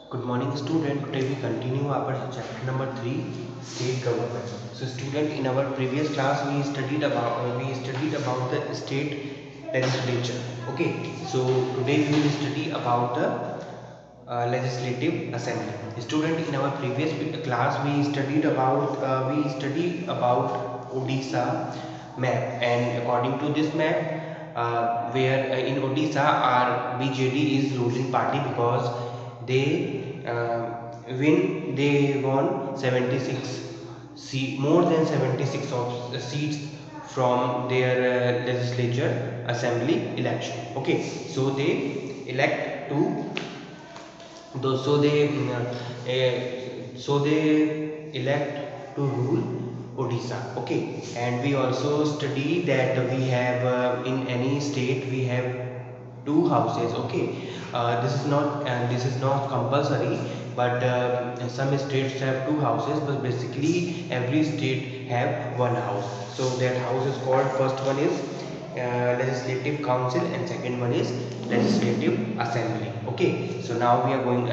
Good morning student. Today we continue our chapter number 3, state government. So student, in our previous class we studied about the state legislature. Okay. So today we will study about the legislative assembly. Student, in our previous class we studied about Odisha map, and according to this map, where in Odisha our BJD is ruling party because they won 76 more than 76 of seats from their legislature assembly election. Okay, so they elect to those so they elect to rule Odisha. Okay, and we also study that we have in any state we have two houses. Okay, this is not compulsory, but some states have two houses, but basically every state have one house. So that house is called, first one is legislative council and second one is legislative assembly. Okay, so now we are going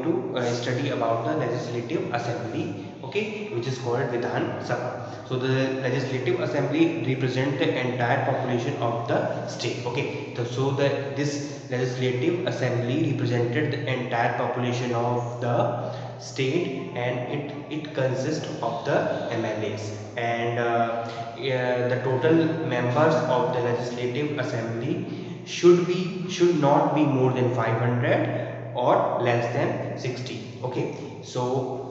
to study about the legislative assembly, okay, which is called Vidhan Sabha. So the legislative assembly represent the entire population of the state. Okay, so this legislative assembly represented the entire population of the state, and it consists of the MLAs, and the total members of the legislative assembly should not be more than 500 or less than 60. Okay, so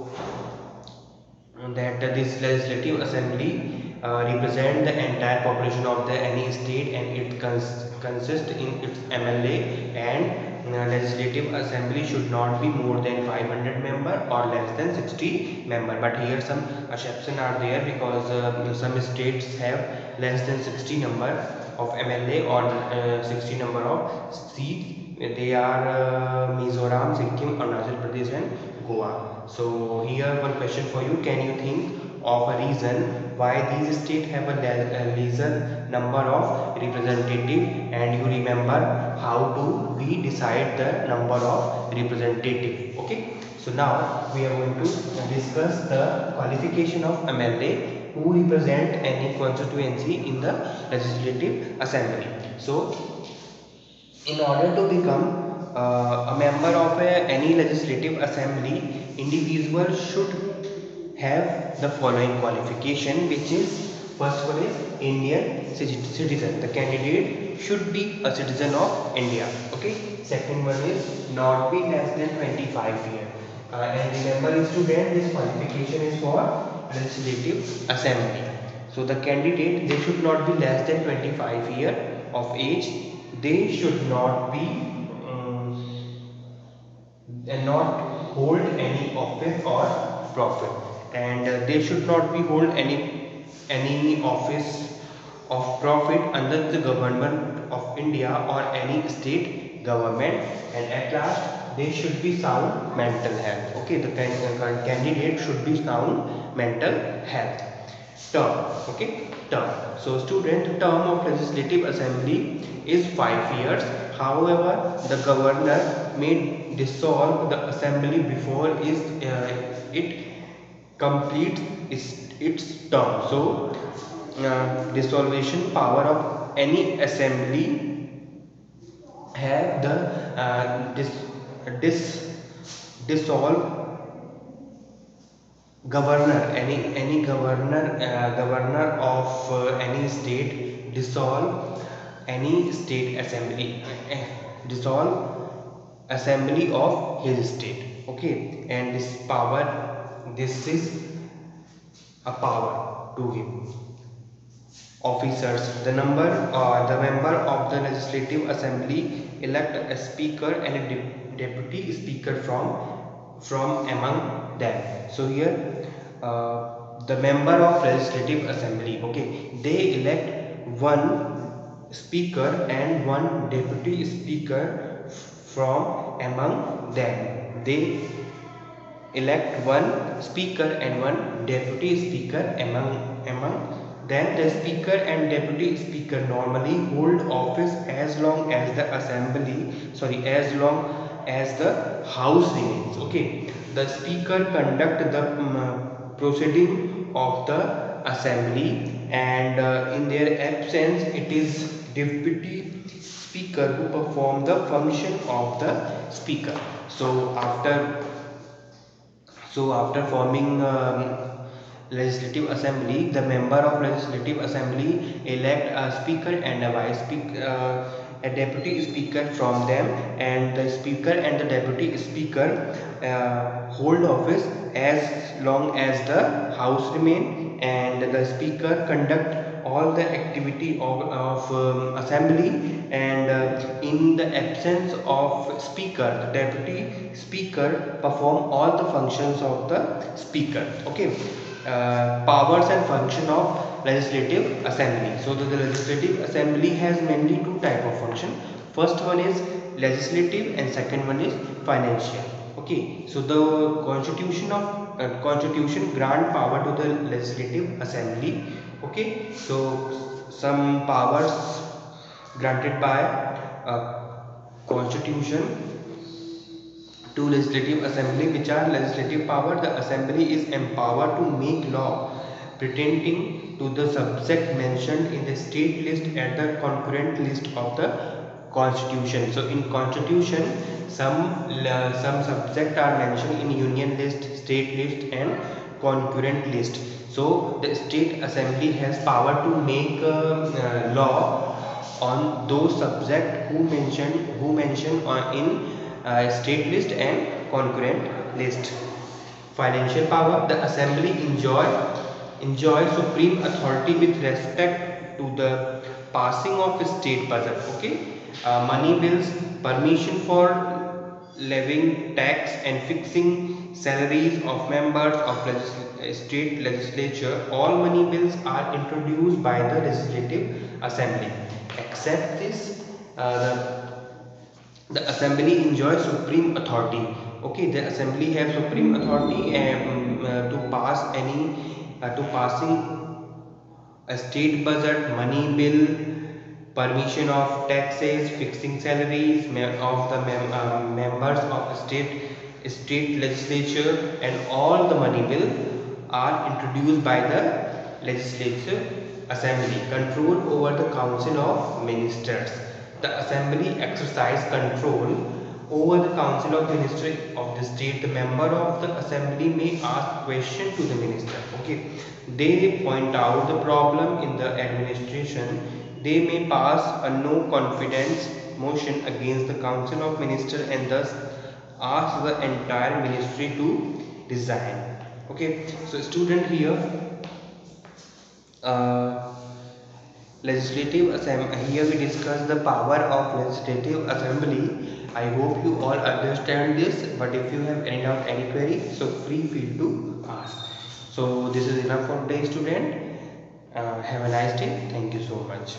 that this legislative assembly represent the entire population of the any state, and it consists in its MLA, and legislative assembly should not be more than 500 member or less than 60 member. But here some exception are there, because some states have less than 60 number of MLA or 60 number of seats. They are Mizoram, Sikkim, Arunachal Pradesh and Goa. So here one question for you: can you think of a reason why these states have a lesser number of representative, and you remember how do we decide the number of representative? Okay, so now we are going to discuss the qualification of MLA who represent any constituency in the legislative assembly. So in order to become a member of any legislative assembly, individual should have the following qualification, which is: first one is Indian citizen. The candidate should be a citizen of India. Okay. Second one is not be less than 25 years. And remember student, this qualification is for legislative assembly. So the candidate, they should not be less than 25 years of age. They should not be and not hold any office or profit, and they should not be hold any office of profit under the government of India or any state government, and at last they should be sound mental health. Okay, the candidate should be sound mental health. Term. Okay, term. So student, term of legislative assembly is 5 years. However, the governor may dissolve the assembly before it completes its term. So dissolution power of any assembly have the dissolve governor, any governor of any state dissolve any state assembly, dissolve assembly of his state. Okay, and this is a power to him. Officers: the member of the legislative assembly elect a speaker and a deputy speaker from among them. So here the member of legislative assembly, okay, they elect one speaker and one deputy speaker from among them. They elect one speaker and one deputy speaker among them. The speaker and deputy speaker normally hold office as long as as the house remains. Okay, the speaker conduct the proceeding of the assembly, and in their absence it is deputy speaker who perform the function of the speaker. So after forming legislative assembly, the member of legislative assembly elect a speaker and a vice speaker, a deputy speaker from them, and the speaker and the deputy speaker hold office as long as the house remain, and the speaker conduct all the activity of assembly, and in the absence of speaker, the deputy speaker perform all the functions of the speaker. Okay, powers and function of legislative assembly. So the legislative assembly has mainly two type of function. First one is legislative and second one is financial. Okay, so the constitution grant power to the legislative assembly. Okay, so some powers granted by constitution to legislative assembly, which are legislative power. The assembly is empowered to make law pertaining to the subject mentioned in the state list and the concurrent list of the constitution. So in constitution, some subject are mentioned in union list, state list and concurrent list. So the state assembly has power to make law on those subject who mention in state list and concurrent list. Financial power: the assembly enjoy supreme authority with respect to the passing of state budget. Okay, money bills, permission for levying tax and fixing salaries of members of state legislature. All money bills are introduced by the legislative assembly. Except this, the assembly enjoys supreme authority. Okay, the assembly have supreme authority to pass any to passing a state budget, money bill, permission of taxes, fixing salaries of the members of state legislature, and all the money bill are introduced by the legislative assembly. Control over the council of ministers: the assembly exercise control over the council of ministers of the state. The member of the assembly may ask question to the minister. Okay, they point out the problem in the administration. They may pass a no confidence motion against the council of ministers and thus ask the entire ministry to resign. Okay, so student here, legislative assembly, here we discuss the power of legislative assembly. I hope you all understand this, but if you have any doubt, any query, so free feel to ask. So this is enough for today, student. Have a nice day. Thank you so much.